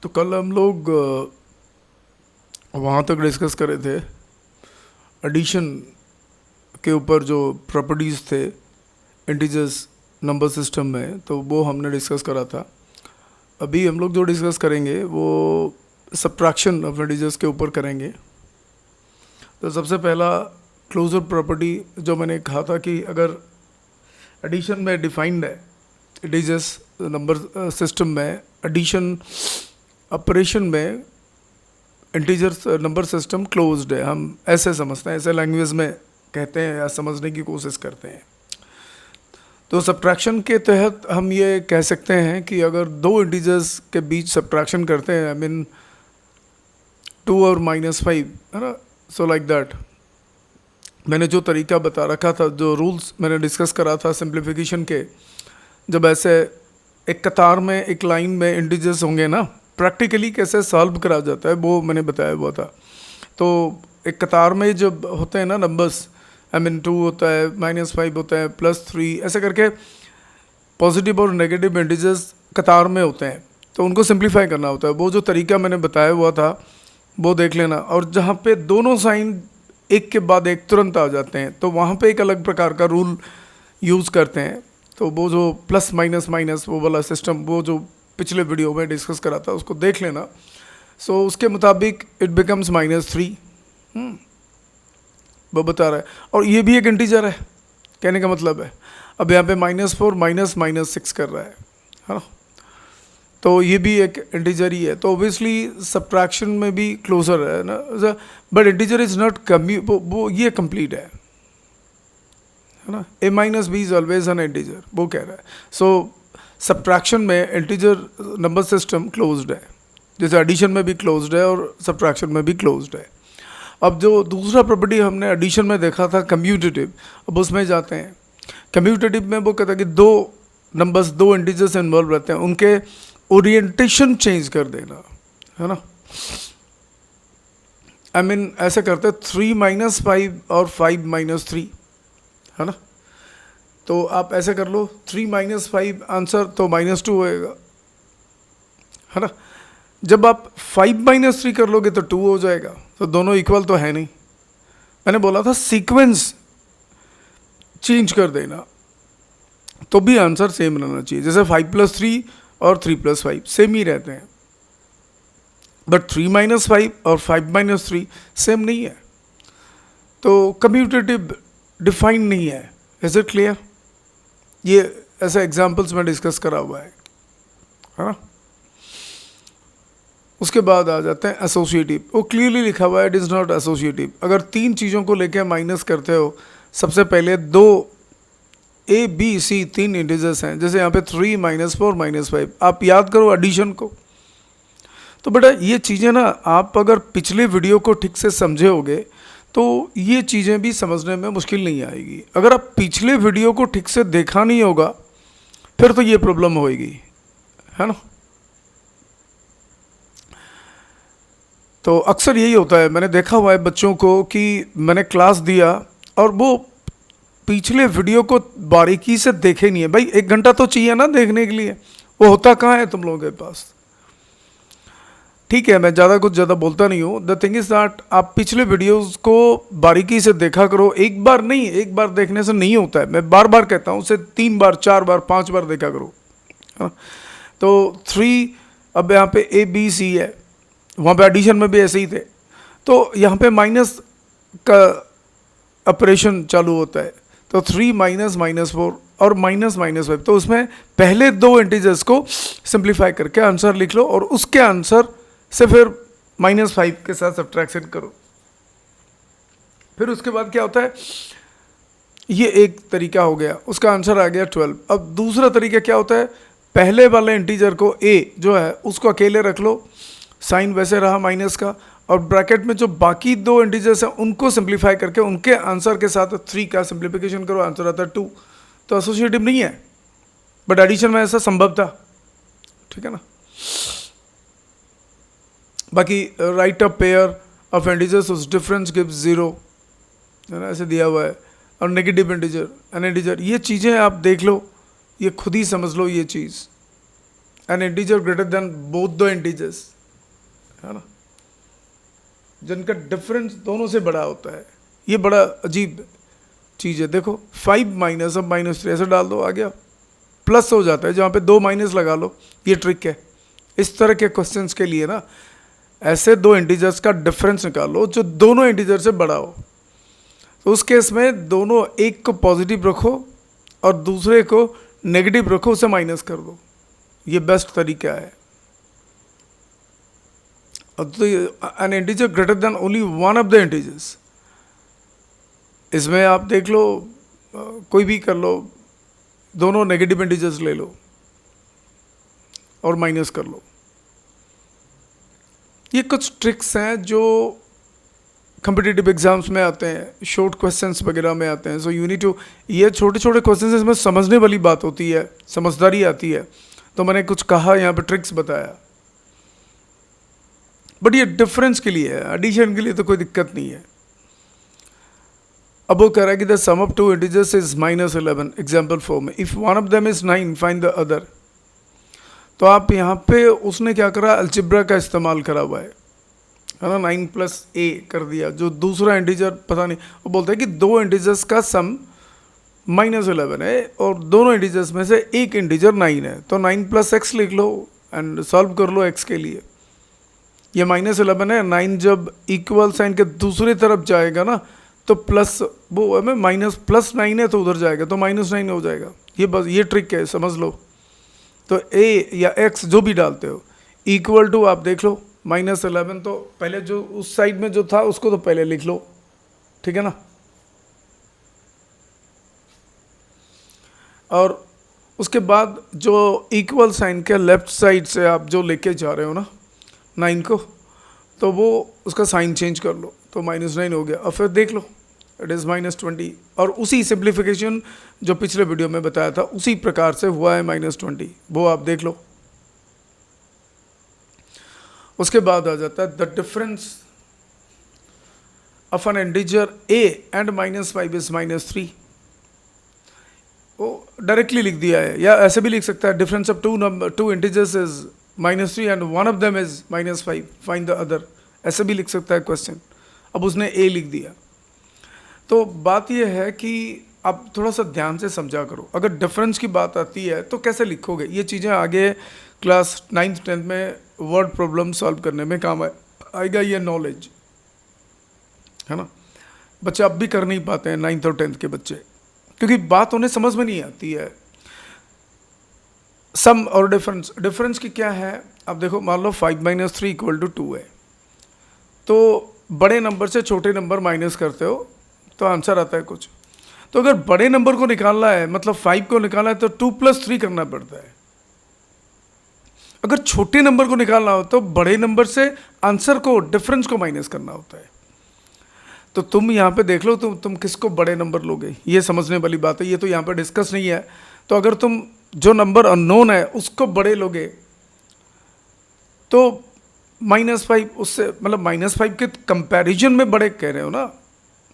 तो कल हम लोग वहाँ तक डिस्कस कर रहे थे एडिशन के ऊपर जो प्रॉपर्टीज़ थे इंटीजर्स नंबर सिस्टम में, तो वो हमने डिस्कस करा था। अभी हम लोग जो डिस्कस करेंगे वो सब्ट्रैक्शन ऑफ इंटीजर्स के ऊपर करेंगे। तो सबसे पहला क्लोजर प्रॉपर्टी जो मैंने कहा था कि अगर एडिशन में डिफाइंड है इंटीजर्स नंबर सिस्टम में, एडिशन ऑपरेशन में इंटीजर्स नंबर सिस्टम क्लोज्ड है, हम ऐसे समझते हैं, ऐसे लैंग्वेज में कहते हैं या समझने की कोशिश करते हैं। तो सब्ट्रैक्शन के तहत हम ये कह सकते हैं कि अगर दो इंटीजर्स के बीच सब्ट्रैक्शन करते हैं, आई मीन 2 और -5, है ना, सो लाइक दैट। मैंने जो तरीका बता रखा था, जो रूल्स मैंने डिस्कस करा था सिंप्लीफिकेशन के, जब ऐसे एक कतार में एक लाइन में इंटीजर्स होंगे ना, प्रैक्टिकली कैसे सॉल्व करा जाता है वो मैंने बताया हुआ था। तो एक कतार में जब होते हैं ना नंबर्स, आई मीन 2 होता है, -5 होता है, +3, ऐसे करके पॉजिटिव और नेगेटिव इंटीजर्स कतार में होते हैं, तो उनको सिंप्लीफाई करना होता है। वो जो तरीका मैंने बताया हुआ था वो देख लेना। और जहाँ पे दोनों साइन एक के बाद एक तुरंत आ जाते हैं, तो वहाँ पे एक अलग प्रकार का रूल यूज़ करते हैं। तो वो जो प्लस माइनस माइनस वो वाला सिस्टम, वो जो पिछले वीडियो में डिस्कस करा था, उसको देख लेना। सो उसके मुताबिक इट बिकम्स -3, वो बता रहा है। और ये भी एक इंटीजर है, कहने का मतलब है। अब यहाँ पे -4 -6 कर रहा है ना, तो ये भी एक इंटीजर ही है। तो ऑब्वियसली सब्ट्रैक्शन में भी क्लोजर है ना, बट इंटीजर इज नॉट वो ये कंप्लीट है ना। a-b is always an integer, वो कह रहा है। सो सब्ट्रैक्शन में इंटीजर नंबर सिस्टम क्लोज्ड है, जैसे एडिशन में भी क्लोज्ड है और सब्ट्रैक्शन में भी क्लोज्ड है। अब जो दूसरा प्रॉपर्टी हमने एडिशन में देखा था कम्यूटेटिव, अब उसमें जाते हैं। कम्यूटेटिव में वो कहता है कि दो नंबर्स, दो इंटीजर्स इन्वॉल्व रहते हैं, उनके ओरिएंटेशन चेंज कर देना, है ना। आई मीन ऐसे करते हैं 3 -5 और 5 -3, है ना। तो आप ऐसे कर लो, 3 -5 आंसर तो -2 होएगा, है ना। जब आप 5 -3 कर लोगे तो 2 हो जाएगा, तो दोनों इक्वल तो है नहीं। मैंने बोला था सीक्वेंस चेंज कर देना तो भी आंसर सेम रहना चाहिए। जैसे 5 + 3 और 3 + 5 सेम ही रहते हैं, बट 3 -5 और 5 -3 सेम नहीं है। तो कम्यूटेटिव डिफाइन नहीं है। Is it clear? ये ऐसे एग्जाम्पल्स में डिस्कस करा हुआ है ना। उसके बाद आ जाते हैं एसोसिएटिव। वो क्लियरली लिखा हुआ है इट इज़ नॉट एसोसिएटिव। अगर तीन चीज़ों को लेकर माइनस करते हो, सबसे पहले दो A, B, C 3 इंटीजर्स हैं, जैसे यहाँ पे 3 -4 -5, आप याद करो एडिशन को। तो बेटा ये चीज़ें ना, आप अगर पिछले वीडियो को ठीक से समझे होगे तो ये चीज़ें भी समझने में मुश्किल नहीं आएगी। अगर आप पिछले वीडियो को ठीक से देखा नहीं होगा फिर तो ये प्रॉब्लम होएगी, है ना। तो अक्सर यही होता है, मैंने देखा हुआ है बच्चों को कि मैंने क्लास दिया और वो पिछले वीडियो को बारीकी से देखे नहीं है। भाई 1 घंटा तो चाहिए ना देखने के लिए, वो होता कहाँ है तुम लोगों के पास। ठीक है, मैं ज़्यादा बोलता नहीं हूँ। द थिंग इज दैट आप पिछले वीडियोस को बारीकी से देखा करो। एक बार नहीं, एक बार देखने से नहीं होता है, मैं बार बार कहता हूँ, उसे 3 बार 4 बार 5 बार देखा करो। हाँ? तो 3, अब यहाँ पे A, B, C है, वहाँ पे एडिशन में भी ऐसे ही थे। तो यहाँ पे माइनस का ऑपरेशन चालू होता है, तो 3 -4 और -5, तो उसमें पहले दो इंटीजर्स को सिंप्लीफाई करके आंसर लिख लो और उसके आंसर से फिर -5 के साथ सब्ट्रैक्शन करो। फिर उसके बाद क्या होता है, ये एक तरीका हो गया, उसका आंसर आ गया 12। अब दूसरा तरीका क्या होता है, पहले वाले इंटीजर को A जो है उसको अकेले रख लो, साइन वैसे रहा माइनस का, और ब्रैकेट में जो बाकी दो इंटीजर्स हैं उनको सिंप्लीफाई करके उनके आंसर के साथ 3 का सिंप्लीफिकेशन करो, आंसर आता है 2। तो एसोसिएटिव नहीं है, बट एडिशन में ऐसा संभव था, ठीक है ना। बाकी right a pair of integers उस डिफरेंस गिव्स 0, है ना, ऐसे दिया हुआ है। और नेगेटिव इंटीजर, एन इंटीजर, ये चीज़ें आप देख लो, ये खुद ही समझ लो ये चीज़, an integer greater than both the integers, है ना, जिनका डिफरेंस दोनों से बड़ा होता है। ये बड़ा अजीब चीज़ है। देखो 5 माइनस, अब -3 ऐसे डाल दो, आ गया प्लस हो जाता है, जहाँ पे 2 माइनस लगा लो। ये ट्रिक है इस तरह के क्वेश्चंस के लिए ना, ऐसे दो इंटीजर्स का डिफरेंस निकालो जो दोनों इंटीजर से बड़ा हो। तो उस केस में दोनों, एक को पॉजिटिव रखो और दूसरे को नेगेटिव रखो, उसे माइनस कर दो। ये बेस्ट तरीका है। तो N integer greater then only one of the integers, इसमें आप देख लो, कोई भी कर लो, दोनों नेगेटिव इंटीजर्स ले लो और माइनस कर लो। ये कुछ ट्रिक्स हैं जो कम्पिटिटिव एग्जाम्स में आते हैं, शॉर्ट क्वेश्चंस वगैरह में आते हैं। सो यू नीड टू, ये छोटे छोटे क्वेश्चंस, इसमें समझने वाली बात होती है, समझदारी आती है। तो मैंने कुछ कहा यहाँ पे, ट्रिक्स बताया, बट ये डिफरेंस के लिए है, एडिशन के लिए तो कोई दिक्कत नहीं है। अब वो कह रहा है कि the sum of two integers is -11, example 4 में, if one of them is 9 find the other. तो आप यहाँ पे, उसने क्या करा, अलजेब्रा का इस्तेमाल करा हुआ है ना, 9 + a कर दिया, जो दूसरा इंटीजर पता नहीं, वो बोलता है कि दो इंटीजर्स का सम -11 है और दोनों इंटीजर्स में से एक इंटीजर 9 है, तो 9 + x लिख लो एंड सॉल्व कर लो x के लिए। ये -11 है, 9 जब इक्वल साइन के दूसरी तरफ जाएगा ना, तो प्लस, वो हमें -+9 है तो उधर जाएगा, तो -9 हो जाएगा। ये बस ये ट्रिक है, समझ लो। तो a या x जो भी डालते हो, इक्वल टू, आप देख लो -11, तो पहले जो उस साइड में जो था उसको तो पहले लिख लो, ठीक है ना। और उसके बाद जो इक्वल साइन के लेफ्ट साइड से आप जो लेके जा रहे हो ना 9 को, तो वो उसका साइन चेंज कर लो, तो -9 हो गया। और फिर देख लो, इट इज़ -20, और उसी सिंप्लीफिकेशन जो पिछले वीडियो में बताया था उसी प्रकार से हुआ है -20, वो आप देख लो। उसके बाद आ जाता है the difference of an integer a and -5 is -3। वो डायरेक्टली लिख दिया है, या ऐसे भी लिख सकता है, difference of two integers is -3 and one of them is -5 find the other, ऐसे भी लिख सकता है क्वेश्चन। अब उसने a लिख दिया। तो बात यह है कि आप थोड़ा सा ध्यान से समझा करो, अगर डिफरेंस की बात आती है तो कैसे लिखोगे, ये चीज़ें आगे क्लास 9th 10th में वर्ड प्रॉब्लम सॉल्व करने में काम आएगा, ये नॉलेज, है ना। बच्चे अब भी कर नहीं पाते हैं 9th और 10th के बच्चे, क्योंकि बात उन्हें समझ में नहीं आती है। सम और डिफरेंस की क्या है, अब देखो, मान लो 5 - 3 = 2 है, तो बड़े नंबर से छोटे नंबर माइनस करते हो तो आंसर आता है कुछ। तो अगर बड़े नंबर को निकालना है, मतलब 5 को निकालना है, तो 2 + 3 करना पड़ता है। अगर छोटे नंबर को निकालना हो तो बड़े नंबर से आंसर को, डिफरेंस को माइनस करना होता है। तो तुम यहाँ पे देख लो, तुम किसको बड़े नंबर लोगे, ये समझने वाली बात है, ये तो यहाँ पे डिस्कस नहीं है। तो अगर तुम जो नंबर अननोन है उसको बड़े लोगे तो -5 उससे, मतलब -5 के कंपैरिजन में बड़े कह रहे हो ना,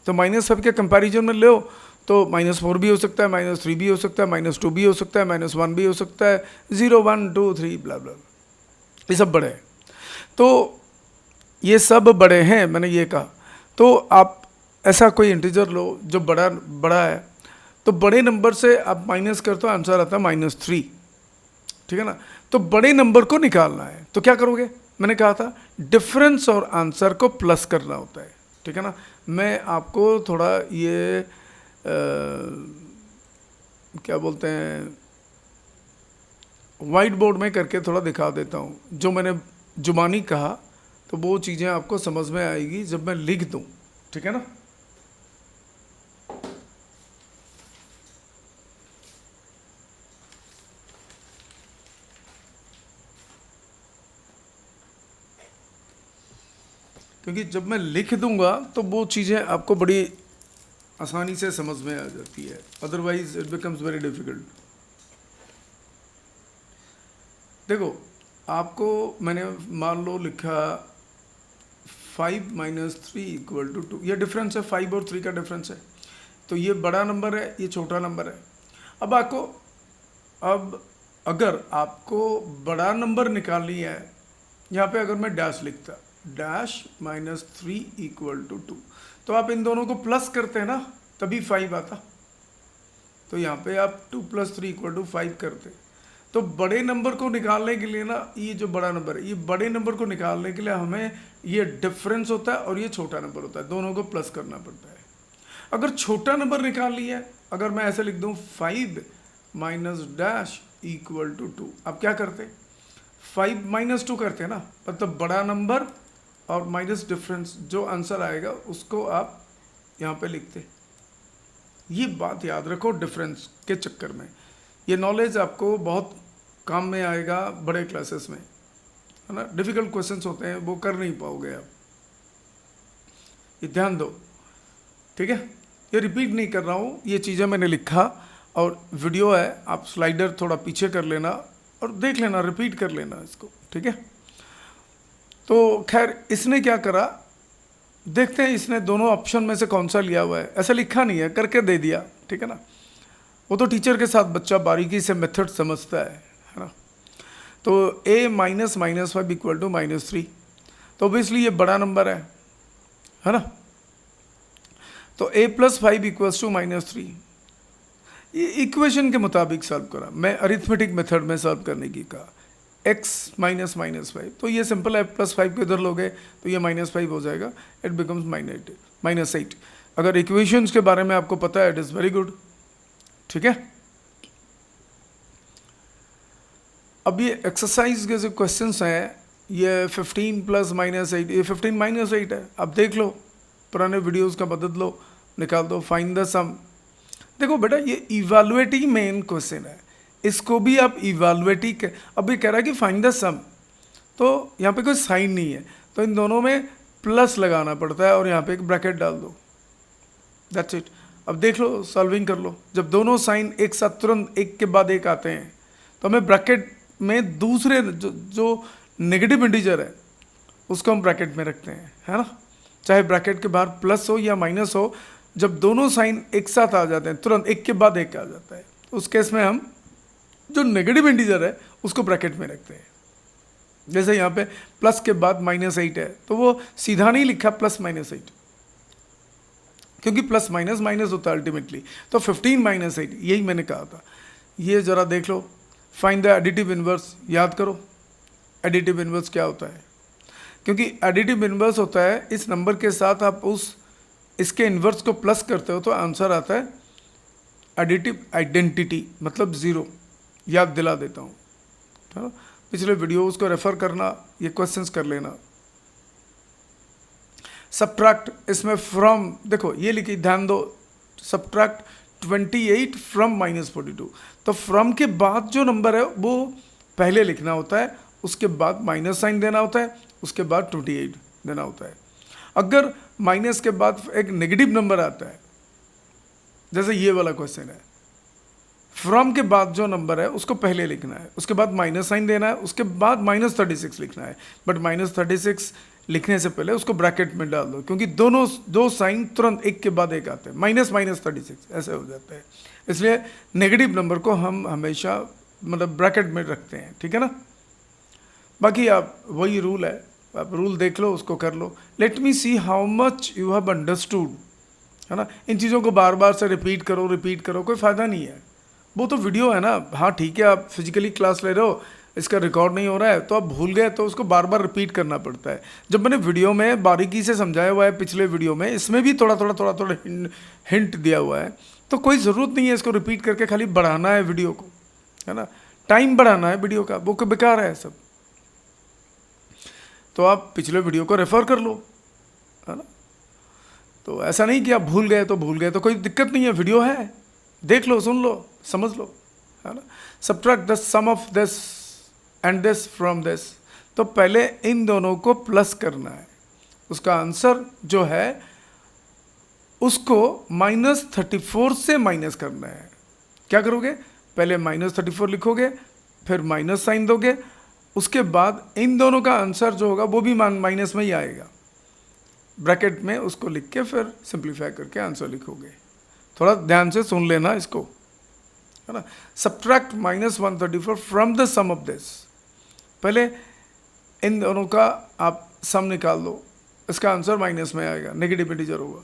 तो -5 के कंपैरिजन में लो तो -4 भी हो सकता है, -3 भी हो सकता है, -2 भी हो सकता है, -1 भी हो सकता है, 0 1 2 3 ब्ला ब्ला, ये सब बड़े हैं। तो ये सब बड़े हैं, मैंने ये कहा। तो आप ऐसा कोई इंटीजर लो जो बड़ा है, तो बड़े नंबर से आप माइनस करते हो, आंसर आता है -3, ठीक है ना। तो बड़े नंबर को निकालना है तो क्या करोगे, मैंने कहा था डिफरेंस और आंसर को प्लस करना होता है, ठीक है ना। मैं आपको थोड़ा ये क्या बोलते हैं, वाइट बोर्ड में करके थोड़ा दिखा देता हूँ। जो मैंने जुबानी कहा तो वो चीज़ें आपको समझ में आएगी जब मैं लिख दूँ, ठीक है ना। क्योंकि जब मैं लिख दूंगा तो वो चीज़ें आपको बड़ी आसानी से समझ में आ जाती है, otherwise it becomes very difficult. देखो, आपको मैंने मान लो लिखा 5 - 3 = 2, ये डिफरेंस है, 5 और 3 का डिफरेंस है। तो ये बड़ा नंबर है, ये छोटा नंबर है। अब अगर आपको बड़ा नंबर निकालनी है, यहाँ पे अगर मैं डैश लिखता, डैश -3 इक्वल टू 2, तो आप इन दोनों को प्लस करते हैं ना, तभी 5 आता। तो यहाँ पे आप 2 + 3 = 5 करते। तो बड़े नंबर को निकालने के लिए ना, ये जो बड़ा नंबर है, ये बड़े नंबर को निकालने के लिए हमें ये डिफरेंस होता है और ये छोटा नंबर होता है, दोनों को प्लस करना पड़ता है। अगर छोटा नंबर निकाल लिया है, अगर मैं ऐसे लिख दूं 5 माइनस डैश इक्वल टू 2, अब क्या करते, 5 - 2 करते हैं ना, मतलब बड़ा नंबर और माइनस डिफरेंस, जो आंसर आएगा उसको आप यहाँ पे लिखते। ये बात याद रखो डिफरेंस के चक्कर में, ये नॉलेज आपको बहुत काम में आएगा बड़े क्लासेस में, है ना। डिफिकल्ट क्वेश्चंस होते हैं वो कर नहीं पाओगे आप, ये ध्यान दो, ठीक है। ये रिपीट नहीं कर रहा हूँ, ये चीज़ें मैंने लिखा और वीडियो है, आप स्लाइडर थोड़ा पीछे कर लेना और देख लेना, रिपीट कर लेना इसको, ठीक है। तो खैर इसने क्या करा, देखते हैं इसने दोनों ऑप्शन में से कौन सा लिया हुआ है। ऐसा लिखा नहीं है, करके दे दिया, ठीक है ना। वो तो टीचर के साथ बच्चा बारीकी से मेथड समझता है ना। तो a - -5 इक्वल टू -3, तो ऑब्वियसली ये बड़ा नंबर है ना। तो a + 5 इक्वल्स टू -3, ये इक्वेशन के मुताबिक सॉल्व करा, मैं अरिथमेटिक मेथड में सॉल्व करने की कहा। x - -5, तो ये सिंपल है, +5 को इधर लोगे तो ये -5 हो जाएगा, इट बिकम्स -8। अगर इक्वेशंस के बारे में आपको पता है, इट इज़ वेरी गुड, ठीक है। अब ये एक्सरसाइज के जो क्वेश्चंस हैं, ये 15 + -8, ये 15 - 8 है। अब देख लो, पुराने वीडियोस का मदद लो, निकाल दो, फाइंड द सम। देखो बेटा, ये इवैल्यूएटी मेन क्वेश्चन है, इसको भी आप इवैल्यूएटी के, अब ये कह रहा है कि फाइंड द सम, तो यहाँ पे कोई साइन नहीं है, तो इन दोनों में प्लस लगाना पड़ता है और यहाँ पे एक ब्रैकेट डाल दो, दैट्स इट। अब देख लो, सॉल्विंग कर लो, जब दोनों साइन एक साथ तुरंत एक के बाद एक आते हैं, तो हमें ब्रैकेट में दूसरे जो नेगेटिव इंटीजर है उसको हम ब्रैकेट में रखते हैं, है ना। चाहे ब्रैकेट के बाहर प्लस हो या माइनस हो, जब दोनों साइन एक साथ आ जाते हैं, तुरंत एक के बाद एक आ जाता है, उस केस में हम जो नेगेटिव इंटीजर है उसको ब्रैकेट में रखते हैं। जैसे यहाँ पे प्लस के बाद -8 है, तो वो सीधा नहीं लिखा +-8, क्योंकि प्लस माइनस माइनस होता है अल्टीमेटली। तो 15 - 8, यही मैंने कहा था। ये ज़रा देख लो, फाइंड द एडिटिव इन्वर्स, याद करो एडिटिव इन्वर्स क्या होता है, क्योंकि एडिटिव इन्वर्स होता है इस नंबर के साथ आप इसके इन्वर्स को प्लस करते हो तो आंसर आता है एडिटिव आइडेंटिटी, मतलब 0। याद दिला देता हूँ, है ना। पिछले वीडियोस को रेफर करना, ये क्वेश्चंस कर लेना। सब्ट्रैक्ट, इसमें फ्रॉम, देखो ये लिखी, ध्यान दो, सब्ट्रैक्ट 28 फ्रॉम -42, तो फ्रॉम के बाद जो नंबर है वो पहले लिखना होता है, उसके बाद माइनस साइन देना होता है, उसके बाद 28 देना होता है। अगर माइनस के बाद एक नेगेटिव नंबर आता है, जैसे ये वाला क्वेश्चन है, फ्रॉम के बाद जो नंबर है उसको पहले लिखना है, उसके बाद माइनस साइन देना है, उसके बाद -36 लिखना है, बट -36 लिखने से पहले उसको ब्रैकेट में डाल दो, क्योंकि दो साइन तुरंत एक के बाद एक आते हैं, -36 ऐसे हो जाता है। इसलिए नेगेटिव नंबर को हम हमेशा मतलब ब्रैकेट में रखते हैं, ठीक है ना। बाकी आप वही रूल है, आप रूल देख लो, उसको कर लो। Let me see how much you have understood, है ना। इन चीज़ों को बार बार से रिपीट करो, कोई फ़ायदा नहीं है। वो तो वीडियो है ना, हाँ ठीक है, आप फिजिकली क्लास ले रहे हो, इसका रिकॉर्ड नहीं हो रहा है तो आप भूल गए, तो उसको बार बार रिपीट करना पड़ता है। जब मैंने वीडियो में बारीकी से समझाया हुआ है, पिछले वीडियो में, इसमें भी थोड़ा हिंट दिया हुआ है, तो कोई ज़रूरत नहीं है इसको रिपीट करके खाली बढ़ाना है वीडियो को, है ना। टाइम बढ़ाना है वीडियो का, वो बेकार है सब। तो आप पिछले वीडियो को रेफर कर लो, है ना। तो ऐसा नहीं कि आप भूल गए तो कोई दिक्कत नहीं है, वीडियो है, देख लो, सुन लो, समझ लो, है ना। Subtract the sum of this and this from this, तो पहले इन दोनों को प्लस करना है, उसका आंसर जो है उसको -34 से माइनस करना है। क्या करोगे, पहले -34 लिखोगे, फिर माइनस साइन दोगे, उसके बाद इन दोनों का आंसर जो होगा वो भी माइनस में ही आएगा, ब्रैकेट में उसको लिख के फिर सिंप्लीफाई करके आंसर लिखोगे। थोड़ा ध्यान से सुन लेना इसको, है ना। Subtract -134 from the sum of this, पहले इन दोनों का आप सम निकाल दो, इसका आंसर माइनस में आएगा, नेगेटिव इंटीजर होगा।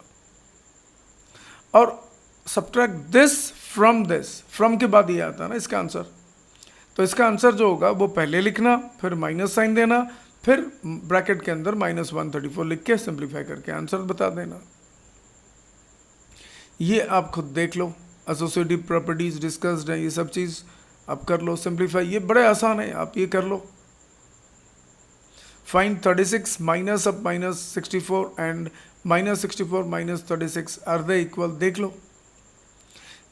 और subtract this from this, from के बाद ये आता है ना इसका आंसर, तो इसका आंसर जो होगा वो पहले लिखना, फिर माइनस साइन देना, फिर ब्रैकेट के अंदर -134 लिख के सिंप्लीफाई करके आंसर बता देना। ये आप खुद देख लो, एसोसिएटिव प्रॉपर्टीज डिस्कस्ड है, ये सब चीज़ आप कर लो सिंप्लीफाई, ये बड़े आसान है, आप ये कर लो। Find 36 minus of -64 and -64 -36 are they equal, देख लो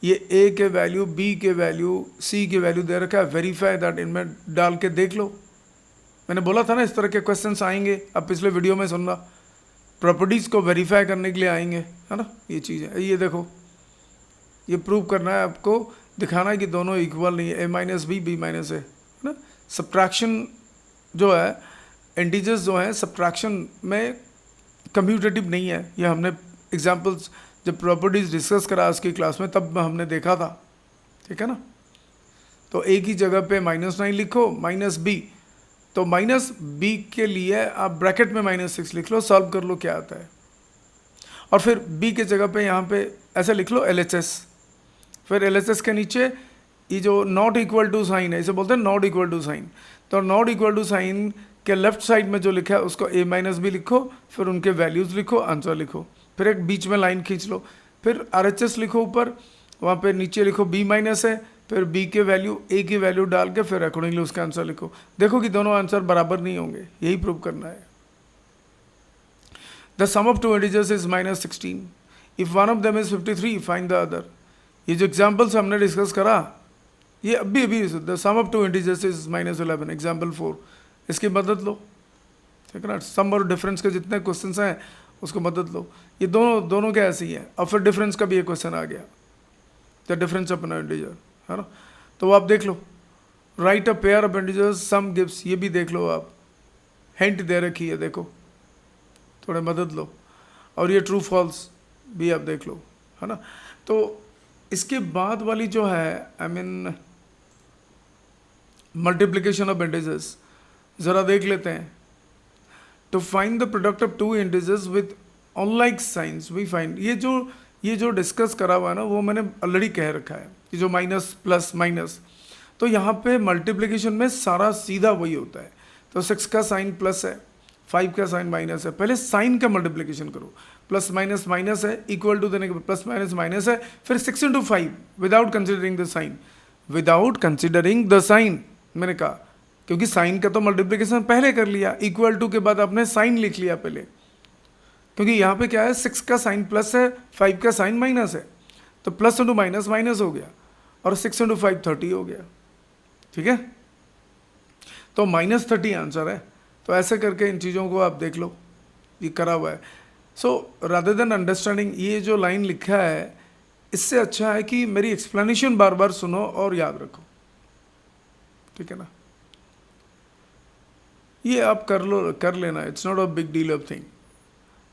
ये ए के वैल्यू, बी के वैल्यू, सी के वैल्यू दे रखा है, वेरीफाई दैट, इनमें डाल के देख लो। मैंने बोला था ना इस तरह के क्वेश्चंस आएंगे, अब पिछले वीडियो में सुनना, प्रॉपर्टीज़ को वेरीफाई करने के लिए आएंगे, है ना। ये चीज़ है, ये देखो, ये प्रूव करना है आपको, दिखाना है कि दोनों इक्वल नहीं है, ए माइनस बी, बी माइनस ए, है ना। सब्ट्रैक्शन जो है, इंटीजर्स जो है सब्ट्रैक्शन में कम्यूटेटिव नहीं है, ये हमने एग्जाम्पल्स जब प्रॉपर्टीज डिस्कस करा उसकी क्लास में तब हमने देखा था, ठीक है ना। तो ए की जगह पे -9 लिखो, माइनस बी, तो माइनस बी के लिए आप ब्रैकेट में -6 लिख लो, सॉल्व कर लो क्या आता है, और फिर बी के जगह पे यहाँ पे ऐसे लिख लो LHS, फिर LHS के नीचे ये जो नॉट इक्वल टू साइन है, इसे बोलते हैं नॉट इक्वल टू साइन, तो नॉट इक्वल टू साइन के लेफ्ट साइड में जो लिखा है उसको a माइनस बी लिखो, फिर उनके वैल्यूज़ लिखो, आंसर लिखो, फिर एक बीच में लाइन खींच लो, फिर RHS लिखो ऊपर, वहाँ पे नीचे लिखो b माइनस है, फिर b के वैल्यू a की वैल्यू डाल के फिर अकॉर्डिंगली उसका आंसर लिखो। देखो कि दोनों आंसर बराबर नहीं होंगे, यही प्रूव करना है। The sum of two integers is -16, if one of them is 53 find the other. ये जो एग्जाम्पल्स हमने डिस्कस करा, ये अभी the sum of two integers is -11, example 4, इसकी मदद लो, ठीक है ना। सम और डिफरेंस के जितने क्वेश्चंस हैं उसको मदद लो, ये दोनों क्या ऐसे ही है। और फिर डिफरेंस का भी एक क्वेश्चन आ गया, the difference of an integer, है ना। तो आप देख लो, write a pair of integers sum gives, ये भी देख लो आप, हिंट दे रखी है, देखो थोड़े मदद लो। और ये ट्रू फॉल्स भी आप देख लो, है ना। तो इसके बाद वाली जो है, I mean multiplication of integers, ज़रा देख लेते हैं। To find the product of two integers with unlike signs we find, ये जो डिस्कस करा हुआ है ना वो मैंने ऑलरेडी कह रखा है, ये जो माइनस प्लस माइनस, तो यहाँ पे मल्टीप्लिकेशन में सारा सीधा वही होता है। तो 6 का साइन प्लस है, 5 का साइन माइनस है, पहले साइन का मल्टीप्लिकेशन करो, प्लस माइनस माइनस है, इक्वल टू देने के प्लस माइनस माइनस है, फिर 6 × 5 without considering the sign, without considering the sign मैंने कहा, क्योंकि साइन का तो मल्टीप्लिकेशन पहले कर लिया, इक्वल टू के बाद आपने साइन लिख लिया पहले, क्योंकि यहाँ पे क्या है, 6 का साइन प्लस है, 5 का साइन माइनस है, तो प्लस इंटू माइनस माइनस हो गया, और 6 × 5 30 हो गया, ठीक है। तो -30 आंसर है। तो ऐसे करके इन चीज़ों को आप देख लो, ये करा हुआ है। सो रादर देन अंडरस्टैंडिंग, ये जो लाइन लिखा है इससे अच्छा है कि मेरी एक्सप्लेनेशन बार बार सुनो और याद रखो, ठीक है ना। ये आप कर लेना, it's not a big deal of thing.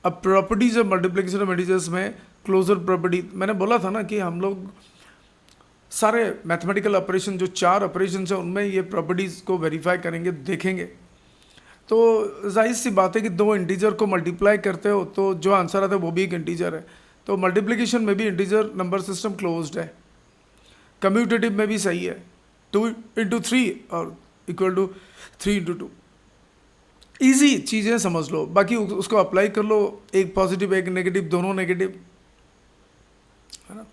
अब properties of multiplication of integers में क्लोजर प्रॉपर्टी, मैंने बोला था ना कि हम लोग सारे मैथमेटिकल ऑपरेशन, जो 4 ऑपरेशन है उनमें ये प्रॉपर्टीज़ को वेरीफाई करेंगे, देखेंगे। तो जाहिर सी बात है कि 2 इंटीजर को मल्टीप्लाई करते हो तो जो आंसर आता है वो भी एक इंटीजर है, तो मल्टीप्लिकेशन में भी इंटीजर नंबर सिस्टम क्लोज्ड है। कम्यूटेटिव में भी सही है, 2 × 3 और इक्वल टू 3 × 2, ईजी चीज़ें समझ लो, बाकी उसको अप्लाई कर लो, एक पॉजिटिव एक नेगेटिव, दोनों नेगेटिव, है ना।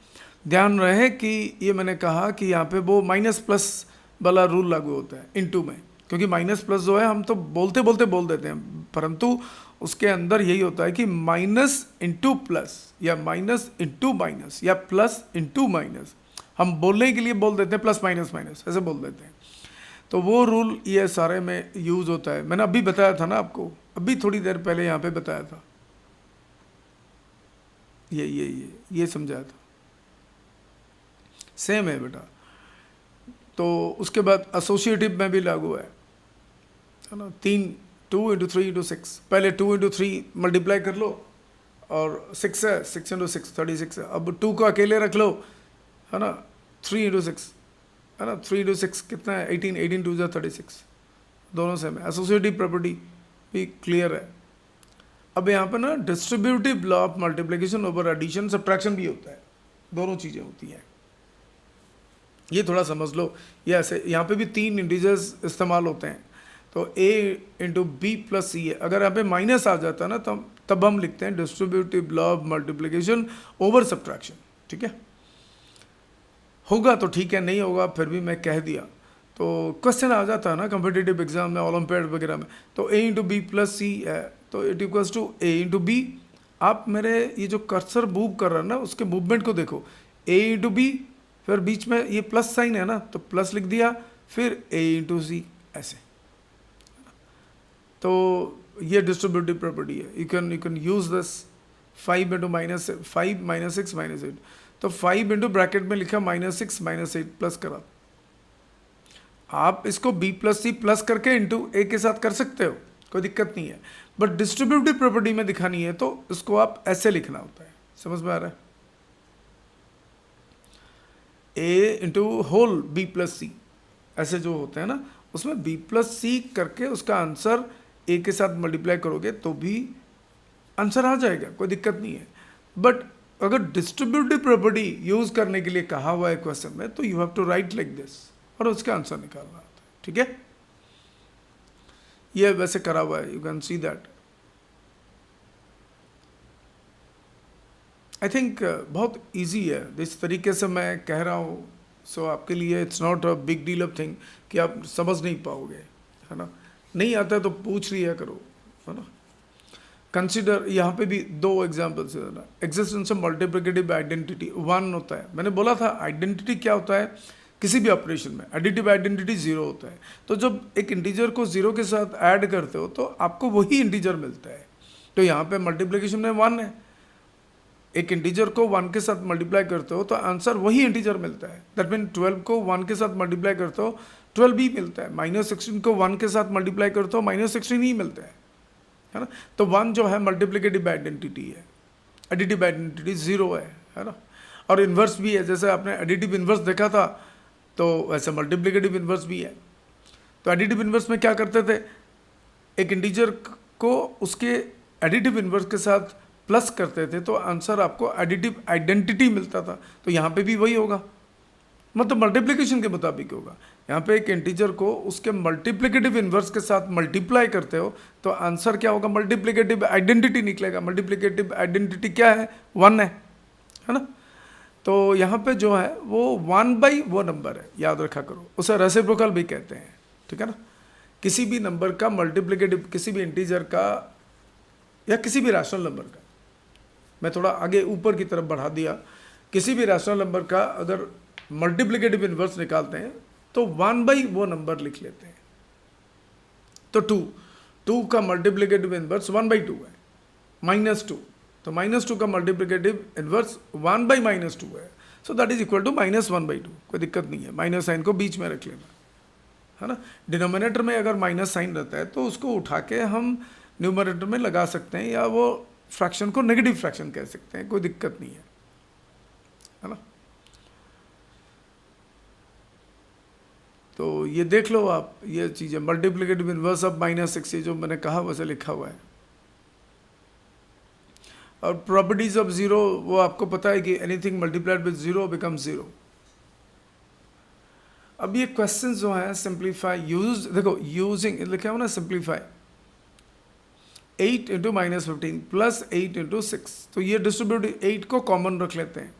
ध्यान रहे कि ये मैंने कहा कि यहाँ पे वो माइनस प्लस वाला रूल लागू होता है इनटू में, क्योंकि माइनस प्लस जो है हम तो बोलते बोलते बोल देते हैं, परंतु उसके अंदर यही होता है कि माइनस इंटू प्लस या माइनस इंटू माइनस या प्लस इंटू माइनस, हम बोलने के लिए बोल देते हैं प्लस माइनस माइनस, ऐसे बोल देते हैं। तो वो रूल ये सारे में यूज़ होता है। मैंने अभी बताया था ना आपको, अभी थोड़ी देर पहले यहाँ पे बताया था, ये समझाया था, सेम है बेटा। तो उसके बाद एसोसिएटिव में भी लागू है ना, 2 × 3 × 6, पहले 2 × 3 मल्टीप्लाई कर लो, और 6 है, 6 × 6 36 है। अब 2 को अकेले रख लो, है ना, 3 × 6 है ना, 3 into 6 कितना है, 18, 18 2 जा 36, दोनों सेम है। एसोसिएटिव प्रॉपर्टी भी क्लियर है। अब यहाँ पर ना distributive law of multiplication over addition subtraction भी होता है, दोनों चीज़ें होती हैं, ये थोड़ा समझ लो। ये ऐसे यहाँ पे भी 3 इंटीजर्स इस्तेमाल होते हैं, तो a into B plus C है। अगर यहाँ पे माइनस आ जाता है ना तब हम लिखते हैं distributive law of multiplication over subtraction, ठीक है। होगा तो ठीक है, नहीं होगा फिर भी मैं कह दिया। तो क्वेश्चन आ जाता है ना कॉम्पिटिटिव एग्जाम में, ओलंपियाड वगैरह में, तो a into B plus C है, तो it equals to a into B. आप मेरे ये जो कर्सर मूव कर रहा है ना उसके मूवमेंट को देखो, a इंटू बी, फिर बीच में ये प्लस साइन है ना तो प्लस लिख दिया, फिर a इंटू सी, ऐसे। तो ये डिस्ट्रीब्यूटिव प्रॉपर्टी है। You can use this 5 into minus 5 minus 6 minus 8, तो 5 इंटू ब्रैकेट में लिखा माइनस 6 माइनस 8 प्लस करा। आप इसको b प्लस सी प्लस करके इंटू ए के साथ कर सकते हो, कोई दिक्कत नहीं है, बट डिस्ट्रीब्यूटिव प्रॉपर्टी में दिखानी है तो इसको आप ऐसे लिखना होता है। समझ में आ रहा है? a into whole b plus C, ऐसे जो होते हैं ना उसमें b प्लस सी करके उसका आंसर a के साथ मल्टीप्लाई करोगे तो भी आंसर आ जाएगा, कोई दिक्कत नहीं है। बट अगर डिस्ट्रीब्यूटिव प्रॉपर्टी यूज करने के लिए कहा हुआ है क्वेश्चन में, तो you have to write like this और उसका आंसर निकालना होता है, ठीक है। ये वैसे करा हुआ है, you can see that. I think बहुत इजी है, जिस तरीके से मैं कह रहा हूँ, सो आपके लिए it's not a big deal of thing कि आप समझ नहीं पाओगे, है ना। नहीं आता है तो पूछ लिया करो, है ना। कंसिडर, यहाँ पे भी 2 एग्जाम्पल्स है ना। एग्जिस्टेंस ऑफ मल्टीप्लिकेटिव आइडेंटिटी 1 होता है। मैंने बोला था आइडेंटिटी क्या होता है किसी भी ऑपरेशन में, एडिटिव आइडेंटिटी 0 होता है। तो जब एक इंटीजर को 0 के साथ ऐड करते हो तो आपको वही इंटीजर मिलता है। तो यहाँ पे मल्टीप्लिकेशन में 1 है, एक इंटीजर को 1 के साथ मल्टीप्लाई करते हो तो आंसर वही इंटीजर मिलता है। दैट मीन 12 को 1 के साथ मल्टीप्लाई करते हो 12 भी मिलता है, -16 को 1 के साथ मल्टीप्लाई करते हो -16 ही मिलता है ना। तो 1 जो है मल्टीप्लिकेटिव आइडेंटिटी है, एडिटिव आइडेंटिटी 0 है ना। और इन्वर्स भी है, जैसे आपने एडिटिव इन्वर्स देखा था तो वैसे मल्टीप्लिकेटिव इन्वर्स भी है। तो एडिटिव इन्वर्स में क्या करते थे, एक इंटीजर को उसके एडिटिव इन्वर्स के साथ प्लस करते थे तो आंसर आपको एडिटिव आइडेंटिटी मिलता था। तो यहाँ पे भी वही होगा, मतलब मल्टीप्लिकेशन के मुताबिक होगा। यहाँ पे एक इंटीजर को उसके मल्टीप्लिकेटिव इन्वर्स के साथ मल्टीप्लाई करते हो तो आंसर क्या होगा, मल्टीप्लिकेटिव आइडेंटिटी निकलेगा। मल्टीप्लिकेटिव आइडेंटिटी क्या है, 1 है ना। तो यहाँ पे जो है वो 1 बाई वो नंबर है, याद रखा करो, उसे रेसिप्रोकल भी कहते हैं, ठीक है ना। किसी भी नंबर का मल्टीप्लिकेटिव, किसी भी इंटीजर का या किसी भी रैशनल नंबर का, मैं थोड़ा आगे ऊपर की तरफ बढ़ा दिया, किसी भी रैशनल नंबर का अगर मल्टीप्लिकेटिव इन्वर्स निकालते हैं तो 1 बाई वो नंबर लिख लेते हैं। तो 2 का मल्टीप्लिकेटिव इन्वर्स 1/2 है, -2, तो -2 का मल्टीप्लिकेटिव इन्वर्स 1 बाई -2 है, so that is equal to -1/2। कोई दिक्कत नहीं है, माइनस साइन को बीच में रख लेना, है ना। डिनोमिनेटर में अगर माइनस साइन रहता है तो उसको उठा के हम न्यूमरेटर में लगा सकते हैं, या वो फ्रैक्शन को नेगेटिव फ्रैक्शन कह सकते हैं, कोई दिक्कत नहीं है ना। तो ये देख लो आप, ये चीज़ें मल्टीप्लिकेटिव इन्वर्स ऑफ -6, ये जो मैंने कहा वैसे लिखा हुआ है। और प्रॉपर्टीज ऑफ 0 वो आपको पता है कि एनीथिंग मल्टीप्लाइड विद 0 बिकम्स 0। अब ये क्वेश्चन जो है सिंप्लीफाई यूज, देखो यूजिंग लिखा हुआ ना सिंप्लीफाई 8 इंटू -15 प्लस 8 इंटू 6, तो ये डिस्ट्रीब्यूटिव 8 को कॉमन रख लेते हैं।